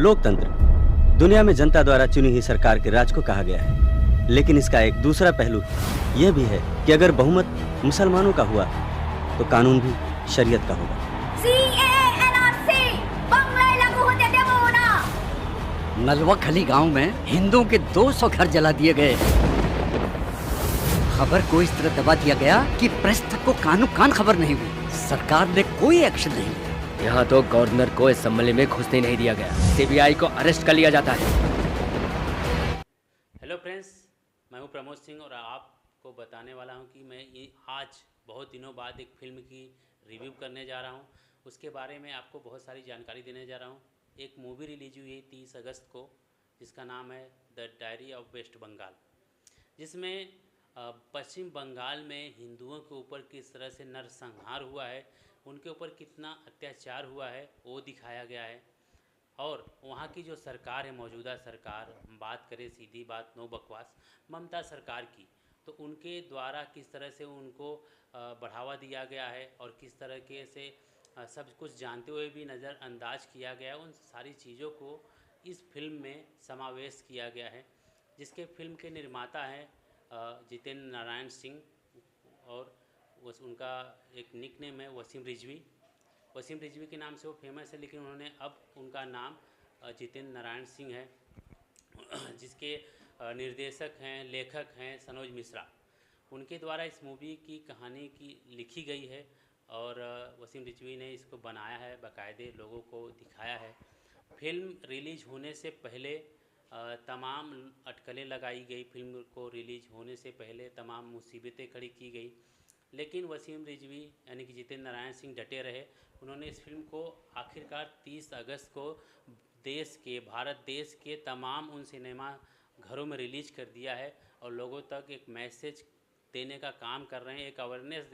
लोकतंत्र दुनिया में जनता द्वारा चुनी हुई सरकार के राज को कहा गया है, लेकिन इसका एक दूसरा पहलू यह भी है कि अगर बहुमत मुसलमानों का हुआ तो कानून भी शरीयत का होगा। नलवा खली गांव में हिंदुओं के 200 घर जला दिए गए। खबर को इस तरह दबा दिया गया कि प्रेस तक को कानो कान खबर नहीं हुई। सरकार ने कोई एक्शन नहीं लिया। यहाँ तो गवर्नर को असेंबली में घुसने नहीं दिया गया, सीबीआई को अरेस्ट कर लिया जाता है। हेलो फ्रेंड्स, मैं हूँ प्रमोद सिंह और आपको बताने वाला हूँ कि मैं आज बहुत दिनों बाद एक फ़िल्म की रिव्यू करने जा रहा हूँ। उसके बारे में आपको बहुत सारी जानकारी देने जा रहा हूँ। एक मूवी रिलीज हुई है 30 अगस्त को, जिसका नाम है the diary of West Bengal, जिसमें पश्चिम बंगाल में हिंदुओं के ऊपर किस तरह से नरसंहार हुआ है, उनके ऊपर कितना अत्याचार हुआ है वो दिखाया गया है। और वहाँ की जो सरकार है, मौजूदा सरकार, बात करें सीधी बात, नो बकवास, ममता सरकार की, तो उनके द्वारा किस तरह से उनको बढ़ावा दिया गया है और किस तरह के से सब कुछ जानते हुए भी नज़रअंदाज किया गया, उन सारी चीज़ों को इस फिल्म में समावेश किया गया है। जिसके फिल्म के निर्माता हैं जितेंद्र नारायण सिंह, और उनका एक निक नेम है वसीम रिजवी। वसीम रिजवी के नाम से वो फेमस है, लेकिन उन्होंने अब उनका नाम जितेंद्र नारायण सिंह है। जिसके निर्देशक हैं, लेखक हैं सनोज मिश्रा। उनके द्वारा इस मूवी की कहानी की लिखी गई है और वसीम रिजवी ने इसको बनाया है, बाकायदे लोगों को दिखाया है। फिल्म रिलीज होने से पहले तमाम अटकलें लगाई गई, फिल्म को रिलीज होने से पहले तमाम मुसीबतें खड़ी की गई, लेकिन वसीम रिजवी यानी कि जितेंद्र नारायण सिंह डटे रहे। उन्होंने इस फिल्म को आखिरकार 30 अगस्त को भारत देश के तमाम उन सिनेमा घरों में रिलीज कर दिया है और लोगों तक एक मैसेज देने का काम कर रहे हैं, एक अवेयरनेस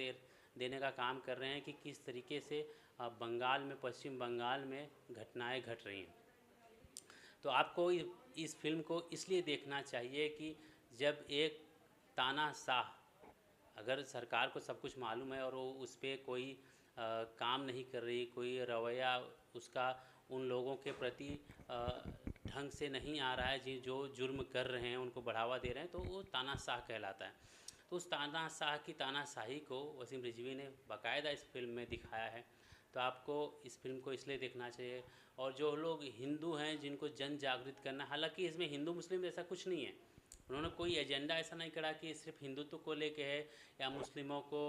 देने का काम कर रहे हैं कि किस तरीके से बंगाल में, पश्चिम बंगाल में घटनाएं घट रही हैं। तो आपको इस फिल्म को इसलिए देखना चाहिए कि जब एक तानाशाह, अगर सरकार को सब कुछ मालूम है और वो उस पर कोई काम नहीं कर रही, कोई रवैया उसका उन लोगों के प्रति ढंग से नहीं आ रहा है, जो जुर्म कर रहे हैं उनको बढ़ावा दे रहे हैं, तो वो तानाशाह कहलाता है। तो उस तानाशाह की तानाशाही को वसीम रिजवी ने बाकायदा इस फिल्म में दिखाया है। तो आपको इस फिल्म को इसलिए देखना चाहिए। और जो लोग हिंदू हैं, जिनको जन जागृत करना, हालांकि इसमें हिंदू मुस्लिम ऐसा कुछ नहीं है, उन्होंने कोई एजेंडा ऐसा नहीं करा कि सिर्फ हिंदुत्व को लेके है या मुस्लिमों को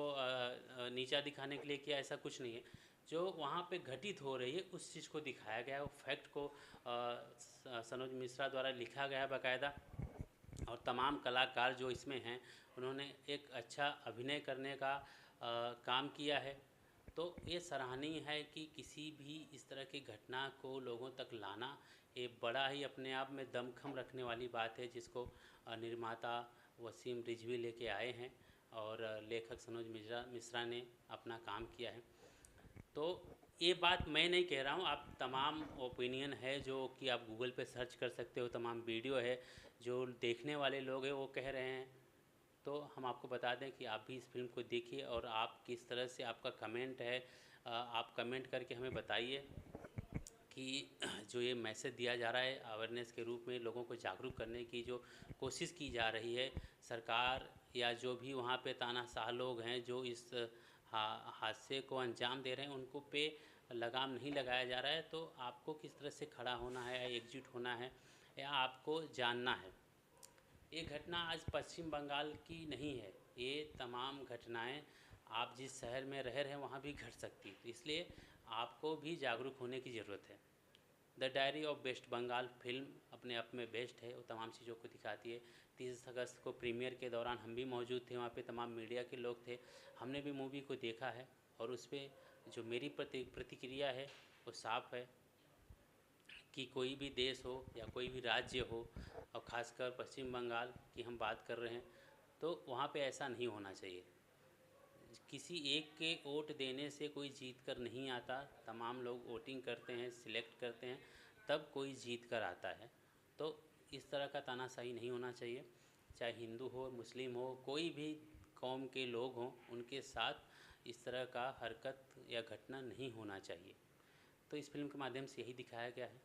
नीचा दिखाने के लिए किया, ऐसा कुछ नहीं है। जो वहाँ पे घटित हो रही है उस चीज़ को दिखाया गया है, वो फैक्ट को सनोज मिश्रा द्वारा लिखा गया है बाकायदा। और तमाम कलाकार जो इसमें हैं उन्होंने एक अच्छा अभिनय करने का काम किया है। तो ये सराहनीय है कि किसी भी इस तरह की घटना को लोगों तक लाना ये बड़ा ही अपने आप में दमखम रखने वाली बात है, जिसको निर्माता वसीम रिजवी लेके आए हैं और लेखक सनोज मिश्रा ने अपना काम किया है। तो ये बात मैं नहीं कह रहा हूँ, आप तमाम ओपिनियन है जो कि आप गूगल पे सर्च कर सकते हो, तमाम वीडियो है जो देखने वाले लोग हैं वो कह रहे हैं। तो हम आपको बता दें कि आप भी इस फिल्म को देखिए और आप किस तरह से आपका कमेंट है, आप कमेंट करके हमें बताइए कि जो ये मैसेज दिया जा रहा है अवेयरनेस के रूप में, लोगों को जागरूक करने की जो कोशिश की जा रही है, सरकार या जो भी वहाँ पे तानाशाह लोग हैं जो इस हादसे को अंजाम दे रहे हैं, उनको पे लगाम नहीं लगाया जा रहा है। तो आपको किस तरह से खड़ा होना है या एकजुट होना है या आपको जानना है। ये घटना आज पश्चिम बंगाल की नहीं है, ये तमाम घटनाएं आप जिस शहर में रह रहे हैं वहाँ भी घट सकती, तो इसलिए आपको भी जागरूक होने की ज़रूरत है। The diary of West Bengal film अपने आप में बेस्ट है, वो तमाम चीज़ों को दिखाती है। 30 अगस्त को प्रीमियर के दौरान हम भी मौजूद थे, वहाँ पे तमाम मीडिया के लोग थे, हमने भी मूवी को देखा है और उस पर जो मेरी प्रतिक्रिया है वो साफ़ है कि कोई भी देश हो या कोई भी राज्य हो, और ख़ासकर पश्चिम बंगाल की हम बात कर रहे हैं, तो वहाँ पे ऐसा नहीं होना चाहिए। किसी एक के वोट देने से कोई जीत कर नहीं आता, तमाम लोग वोटिंग करते हैं, सिलेक्ट करते हैं, तब कोई जीत कर आता है। तो इस तरह का तानाशाही नहीं होना चाहिए, चाहे हिंदू हो, मुस्लिम हो, कोई भी कौम के लोग हों, उनके साथ इस तरह का हरकत या घटना नहीं होना चाहिए। तो इस फिल्म के माध्यम से यही दिखाया गया है।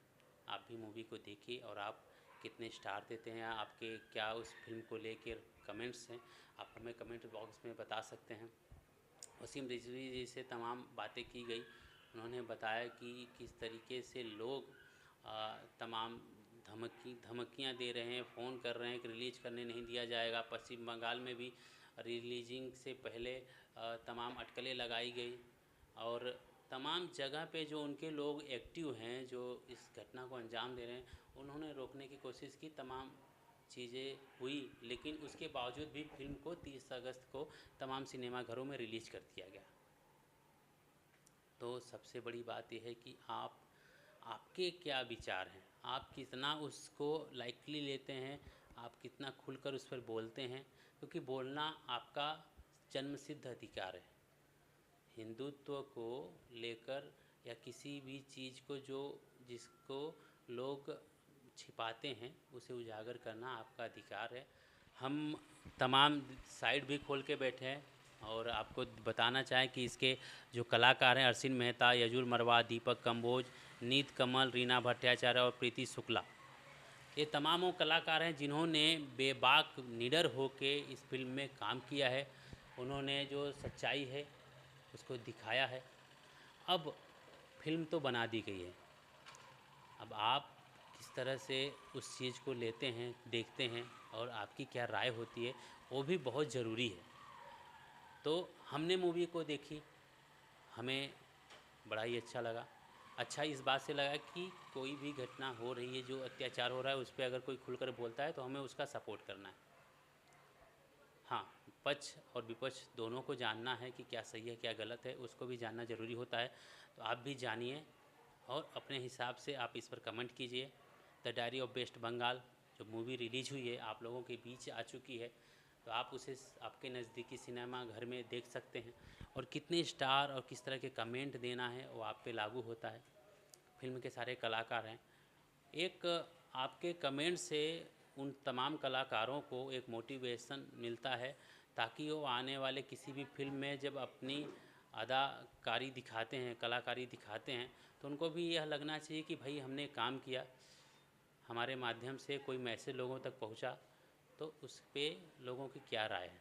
आप भी मूवी को देखिए और आप कितने स्टार देते हैं, आपके क्या उस फिल्म को लेकर कमेंट्स हैं, आप हमें कमेंट बॉक्स में बता सकते हैं। वसीम रिजवी जी से तमाम बातें की गई, उन्होंने बताया कि किस तरीके से लोग तमाम धमकियां दे रहे हैं, फ़ोन कर रहे हैं कि रिलीज़ करने नहीं दिया जाएगा। पश्चिम बंगाल में भी रिलीजिंग से पहले तमाम अटकलें लगाई गई और तमाम जगह पे जो उनके लोग एक्टिव हैं, जो इस घटना को अंजाम दे रहे हैं, उन्होंने रोकने की कोशिश की, तमाम चीज़ें हुई, लेकिन उसके बावजूद भी फिल्म को 30 अगस्त को तमाम सिनेमाघरों में रिलीज़ कर दिया गया। तो सबसे बड़ी बात यह है कि आपके क्या विचार हैं, आप कितना उसको लाइटली लेते हैं, आप कितना खुलकर उस पर बोलते हैं, क्योंकि बोलना आपका जन्मसिद्ध अधिकार है। हिंदुत्व को लेकर या किसी भी चीज़ को जिसको लोग छिपाते हैं, उसे उजागर करना आपका अधिकार है। हम तमाम साइड भी खोल के बैठे हैं और आपको बताना चाहें कि इसके जो कलाकार हैं, अरसिन मेहता, यजुर मरवा, दीपक कंबोज, नीत कमल, रीना भट्टाचार्य और प्रीति शुक्ला, ये तमाम वो कलाकार हैं जिन्होंने बेबाक निडर होके इस फिल्म में काम किया है। उन्होंने जो सच्चाई है उसको दिखाया है। अब फिल्म तो बना दी गई है, अब आप किस तरह से उस चीज़ को लेते हैं, देखते हैं और आपकी क्या राय होती है, वो भी बहुत ज़रूरी है। तो हमने मूवी को देखी, हमें बड़ा ही अच्छा लगा। अच्छा इस बात से लगा कि कोई भी घटना हो रही है, जो अत्याचार हो रहा है, उस पर अगर कोई खुलकर बोलता है तो हमें उसका सपोर्ट करना है। हाँ, पक्ष और विपक्ष दोनों को जानना है कि क्या सही है क्या गलत है, उसको भी जानना ज़रूरी होता है। तो आप भी जानिए और अपने हिसाब से आप इस पर कमेंट कीजिए। The diary of West Bengal जो मूवी रिलीज़ हुई है, आप लोगों के बीच आ चुकी है, तो आप उसे आपके नज़दीकी सिनेमा घर में देख सकते हैं। और कितने स्टार और किस तरह के कमेंट देना है वो आप पे लागू होता है। फिल्म के सारे कलाकार हैं, एक आपके कमेंट से उन तमाम कलाकारों को एक मोटिवेशन मिलता है, ताकि वो आने वाले किसी भी फिल्म में जब अपनी अदाकारी दिखाते हैं, कलाकारी दिखाते हैं, तो उनको भी यह लगना चाहिए कि भाई हमने काम किया, हमारे माध्यम से कोई मैसेज लोगों तक पहुंचा, तो उस पे लोगों की क्या राय है,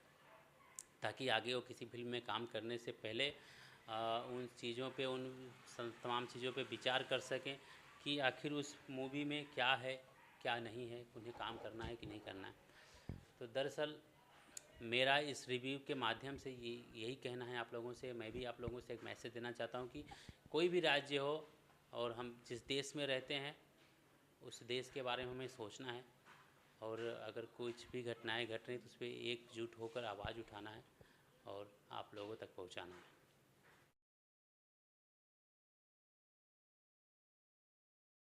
ताकि आगे वो किसी फिल्म में काम करने से पहले उन चीज़ों पे, उन तमाम चीज़ों पे विचार कर सकें कि आखिर उस मूवी में क्या है क्या नहीं है, उन्हें काम करना है कि नहीं करना है। तो दरअसल मेरा इस रिव्यू के माध्यम से यही कहना है आप लोगों से। मैं भी आप लोगों से एक मैसेज देना चाहता हूँ कि कोई भी राज्य हो और हम जिस देश में रहते हैं उस देश के बारे में हमें सोचना है, और अगर कुछ भी घटनाएं घट रही तो उस पर एकजुट होकर आवाज़ उठाना है और आप लोगों तक पहुंचाना है।